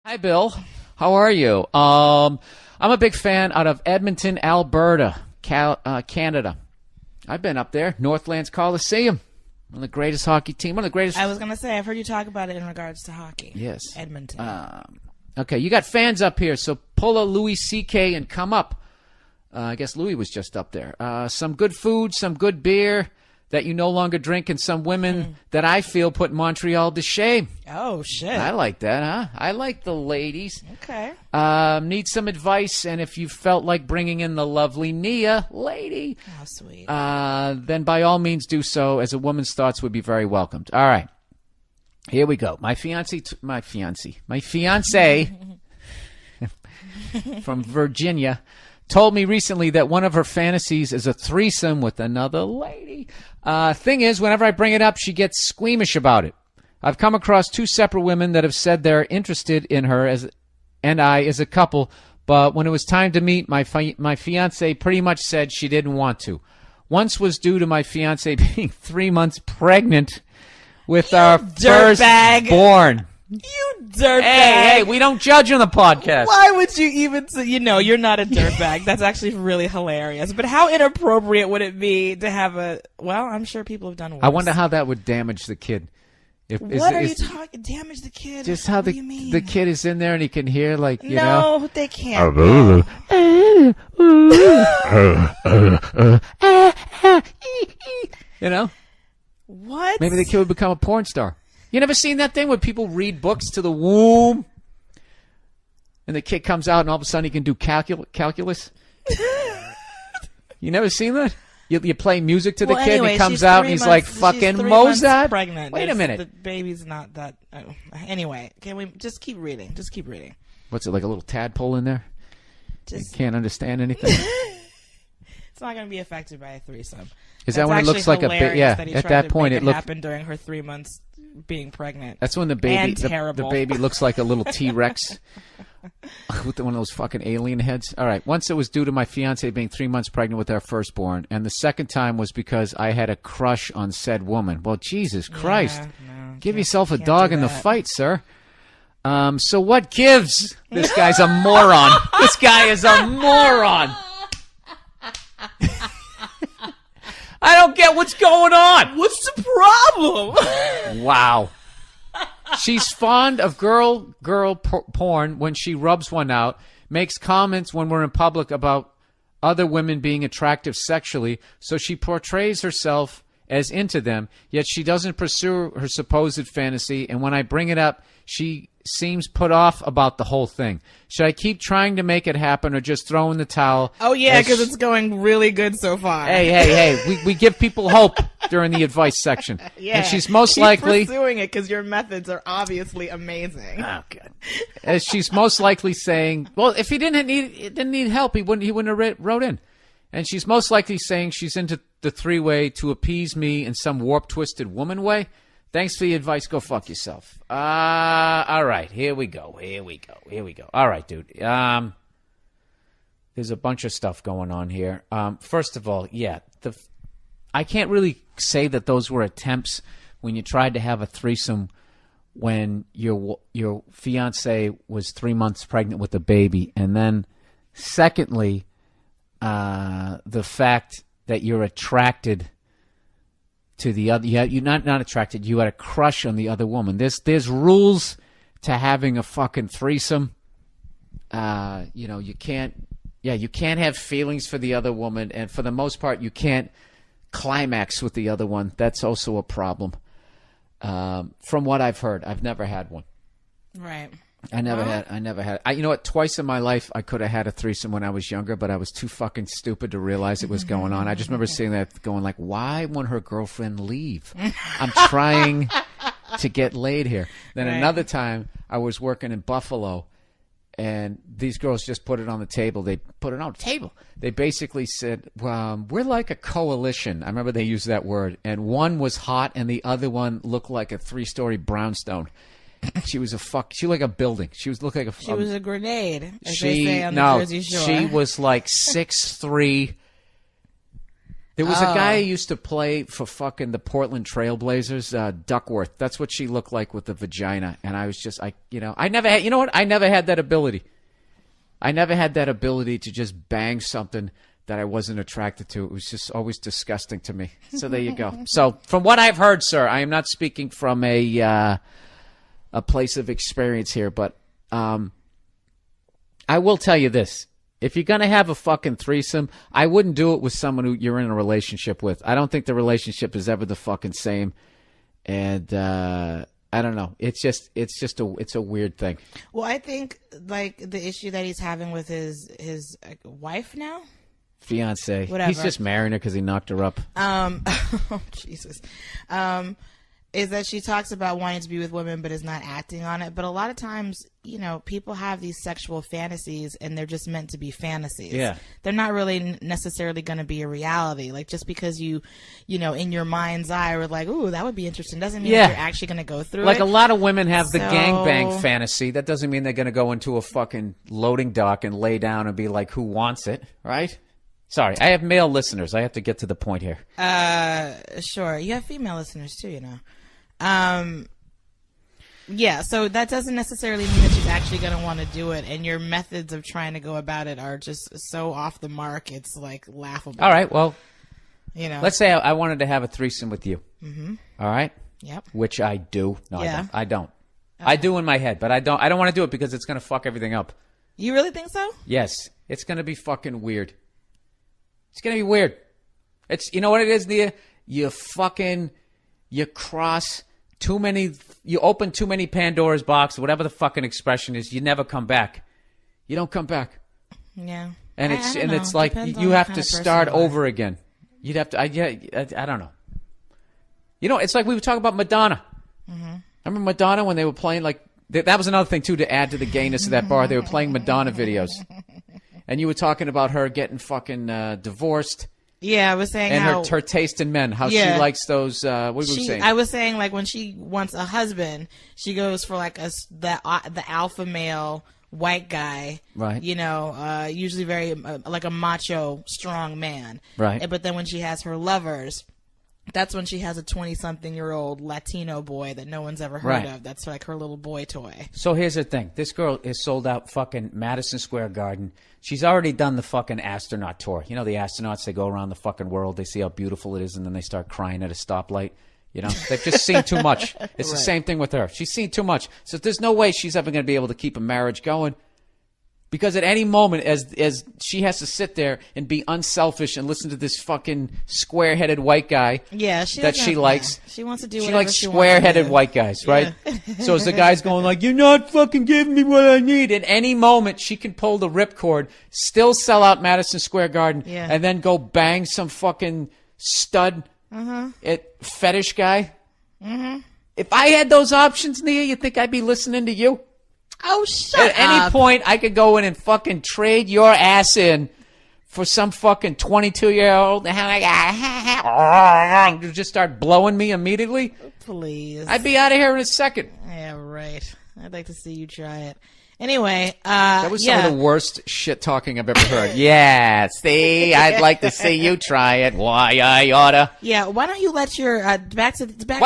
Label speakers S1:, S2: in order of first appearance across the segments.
S1: Hi, Bill. How are you? I'm a big fan out of Edmonton, Alberta, Canada. I've been up there, Northlands Coliseum. One of the greatest hockey team. One of the greatest.
S2: I was going to say, I've heard you talk about it in regards to hockey.
S1: Yes.
S2: Edmonton.
S1: Okay, you got fans up here, so pull a Louis C.K. and come up. I guess Louis was just up there. Some good food, some good beer that you no longer drink, and some women that I feel put Montreal to shame.
S2: Oh, shit.
S1: I like that, huh? I like the ladies.
S2: Okay.
S1: Need some advice, and if you felt like bringing in the lovely Nia, lady,
S2: Oh, sweet.
S1: then by all means do so, as a woman's thoughts would be very welcomed. All right. Here we go. My fiance from Virginia told me recently that one of her fantasies is a threesome with another lady. Thing is, whenever I bring it up, she gets squeamish about it. I've come across two separate women that have said they're interested in her and I as a couple, but when it was time to meet, my fiance pretty much said she didn't want to. Once was due to my fiance being 3 months pregnant with our firstborn.
S2: You dirtbag.
S1: Hey, we don't judge on the podcast.
S2: Why would you even say, you're not a dirtbag. That's actually really hilarious. But how inappropriate would it be to have I'm sure people have done worse.
S1: I wonder how that would damage the kid.
S2: What are you talking? Damage the kid?
S1: Just how
S2: the
S1: kid is in there and he can hear, like, you
S2: know.
S1: know.
S2: No, they can't.
S1: You know?
S2: What?
S1: Maybe the kid would become a porn star. You never seen that thing where people read books to the womb and the kid comes out and all of a sudden he can do calculus? You never seen that? You play music to the kid and he comes out and he's like fucking Mozart.
S2: Pregnant.
S1: Wait a minute.
S2: The baby's not that. Anyway, can we just keep reading?
S1: What's it, like a little tadpole in there? You can't understand anything.
S2: It's not going to be affected by a threesome.
S1: Is that when it looks like a baby? Yeah, at that point it
S2: happened during her 3 months being pregnant.
S1: That's when the baby, the baby looks like a little T-Rex with one of those fucking alien heads. All right. Once it was due to my fiance being 3 months pregnant with our firstborn, and the second time was because I had a crush on said woman. Well, Jesus Christ.
S2: No,
S1: give yourself a dog in the fight, sir. So what gives? This guy's a moron. This guy is a moron. I don't get what's going on.
S2: What's the problem?
S1: Wow. She's fond of girl porn when she rubs one out, makes comments when we're in public about other women being attractive sexually, so she portrays herself as into them, yet she doesn't pursue her supposed fantasy, and when I bring it up, she seems put off about the whole thing. Should I keep trying to make it happen or just throw in the towel?
S2: Oh, yeah, because it's going really good so far.
S1: Hey. We give people hope during the advice section.
S2: Yeah.
S1: And she's most likely
S2: pursuing it because your methods are obviously amazing.
S1: Oh, good. As she's most likely saying, well, if he didn't need help, he wouldn't have wrote in. And she's most likely saying she's into the three-way to appease me in some warped, twisted woman way. Thanks for the advice. Go fuck yourself. All right. Here we go. All right, dude. There's a bunch of stuff going on here. First of all, yeah, I can't really say that those were attempts when you tried to have a threesome when your fiance was 3 months pregnant with a baby. And then, secondly, the fact that you're attracted to the other, you're not attracted. You had a crush on the other woman. There's rules to having a fucking threesome. You can't have feelings for the other woman, and for the most part, you can't climax with the other one. That's also a problem. From what I've heard, I've never had one.
S2: Right.
S1: I never had. You know what? Twice in my life, I could have had a threesome when I was younger, but I was too fucking stupid to realize it was going on. I just remember seeing that, going like, "Why won't her girlfriend leave? I'm trying to get laid here." Then another time, I was working in Buffalo, and these girls just put it on the table. They put it on the table. They basically said, "We're like a coalition." I remember they used that word. And one was hot, and the other one looked like a 3-story brownstone. She was she like a building. She was looking like
S2: she was a grenade, as they say on the Jersey Shore.
S1: She was like 6'3". There was a guy who used to play for fucking the Portland Trailblazers, Duckworth. That's what she looked like with the vagina. And I was just, I never had, you know what? I never had that ability. I never had that ability to just bang something that I wasn't attracted to. It was just always disgusting to me. So there you go. So from what I've heard, sir, I am not speaking from a place of experience here, but I will tell you this. If you're going to have a fucking threesome, I wouldn't do it with someone who you're in a relationship with. I don't think the relationship is ever the fucking same. And I don't know. It's a weird thing.
S2: Well, I think like the issue that he's having with his wife now,
S1: fiance,
S2: whatever.
S1: He's just marrying her because he knocked her up.
S2: Oh, Jesus. Is that she talks about wanting to be with women but is not acting on it. But a lot of times, you know, people have these sexual fantasies and they're just meant to be fantasies.
S1: Yeah.
S2: They're not really necessarily going to be a reality. Like just because you know, in your mind's eye were like, ooh, that would be interesting, doesn't mean that you're actually going to go through
S1: like
S2: it.
S1: Like a lot of women have the gangbang fantasy. That doesn't mean they're going to go into a fucking loading dock and lay down and be like, who wants it, right? Sorry, I have male listeners. I have to get to the point here.
S2: Sure. You have female listeners too, you know. Yeah, so that doesn't necessarily mean that she's actually going to want to do it, and your methods of trying to go about it are just so off the mark, it's like laughable.
S1: All right, well,
S2: you know,
S1: let's say I wanted to have a threesome with you. Mm-hmm. All right?
S2: Yep.
S1: Which I do. No,
S2: yeah.
S1: I don't.
S2: Okay.
S1: I do in my head, but I don't want to do it because it's going to fuck everything up.
S2: You really think so?
S1: Yes. It's going to be fucking weird. It's going to be weird. It's, you know what it is, Nia? You open too many Pandora's box, whatever the fucking expression is, you never come back. You don't come back.
S2: Yeah.
S1: And it's like you have to start over again. You'd have to, I don't know. You know, it's like we were talking about Madonna. Mm-hmm. Remember Madonna when they were playing, like, that was another thing too to add to the gayness of that bar. They were playing Madonna videos. And you were talking about her getting fucking divorced.
S2: Yeah, I was saying
S1: and
S2: how
S1: her taste in men, how she likes those. What were we saying?
S2: I was saying like when she wants a husband, she goes for like the alpha male white guy,
S1: right?
S2: You know, usually very like a macho, strong man,
S1: right?
S2: But then when she has her lovers, that's when she has a 20-something-year-old Latino boy that no one's ever heard of. That's like her little boy toy.
S1: So here's the thing: this girl is sold out fucking Madison Square Garden. She's already done the fucking astronaut tour. You know the astronauts, they go around the fucking world, they see how beautiful it is, and then they start crying at a stoplight. You know, they've just seen too much. It's the same thing with her. She's seen too much. So there's no way she's ever going to be able to keep a marriage going. Because at any moment, as she has to sit there and be unselfish and listen to this fucking square-headed white guy that she likes.
S2: She wants to do whatever
S1: she likes square-headed white guys, right? So as the guy's going like, you're not fucking giving me what I need. At any moment, she can pull the ripcord, still sell out Madison Square Garden, and then go bang some fucking stud fetish guy. Mm-hmm. If I had those options, Nia, you think I'd be listening to you?
S2: Oh, shut
S1: up. At any point, I could go in and fucking trade your ass in for some fucking 22-year-old who just start blowing me immediately.
S2: Please.
S1: I'd be out of here in a second.
S2: Yeah, right. I'd like to see you try it. Anyway,
S1: that was some of the worst shit talking I've ever heard. Yeah, see, I'd like to see you try it. Why I oughta.
S2: Yeah, why don't you let your
S1: Why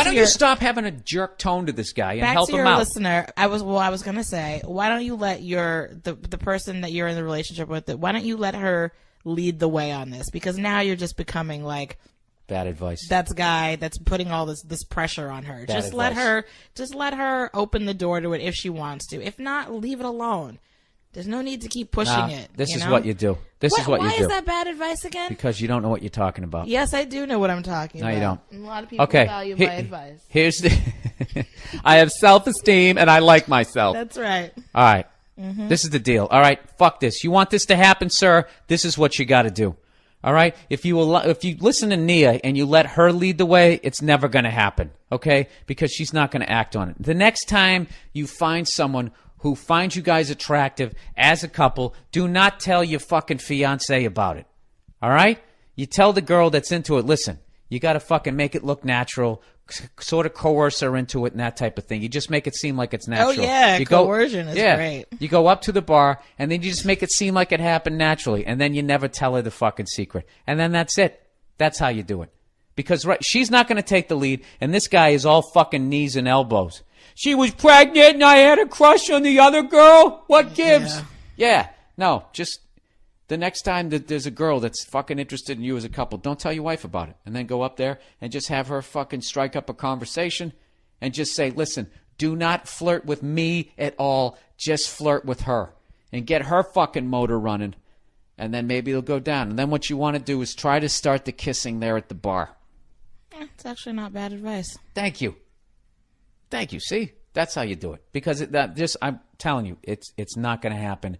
S1: don't you stop having a jerk tone to this guy and help him out?
S2: Back to your listener. I was gonna say, why don't you let the person that you're in the relationship with, why don't you let her lead the way on this? Because now you're just becoming like
S1: bad advice.
S2: That's guy that's putting all this pressure on her. Just let her open the door to it if she wants to. If not, leave it alone. There's no need to keep pushing it.
S1: This is what you do. This is what you do.
S2: Why is that bad advice again?
S1: Because you don't know what you're talking about.
S2: Yes, I do know what I'm talking about.
S1: No, you don't.
S2: And a lot of people value my advice.
S1: Here's the I have self-esteem and I like myself.
S2: That's right.
S1: All right. Mm-hmm. This is the deal. All right. Fuck this. You want this to happen, sir? This is what you got to do. All right? If you listen to Nia and you let her lead the way, it's never going to happen, okay? Because she's not going to act on it. The next time you find someone who finds you guys attractive as a couple, do not tell your fucking fiancé about it, all right? You tell the girl that's into it, listen, you got to fucking make it look natural, sort of coerce her into it and that type of thing. You just make it seem like it's natural.
S2: Oh, yeah, coercion is great.
S1: You go up to the bar, and then you just make it seem like it happened naturally, and then you never tell her the fucking secret. And then that's it. That's how you do it. Because she's not going to take the lead, and this guy is all fucking knees and elbows. She was pregnant, and I had a crush on the other girl. What gives? Yeah. No, just the next time that there's a girl that's fucking interested in you as a couple, don't tell your wife about it. And then go up there and just have her fucking strike up a conversation and just say, listen, do not flirt with me at all. Just flirt with her. And get her fucking motor running. And then maybe it'll go down. And then what you want to do is try to start the kissing there at the bar.
S2: It's actually not bad advice.
S1: Thank you. Thank you. See? That's how you do it. Because I'm telling you, it's not going to happen.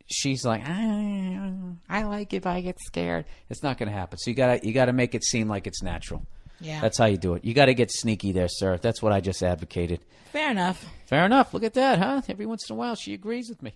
S1: She's like, I like if I get scared. It's not going to happen. So you gotta make it seem like it's natural.
S2: Yeah.
S1: That's how you do it. You got to get sneaky there, sir. That's what I just advocated.
S2: Fair enough.
S1: Fair enough. Look at that, huh? Every once in a while, she agrees with me.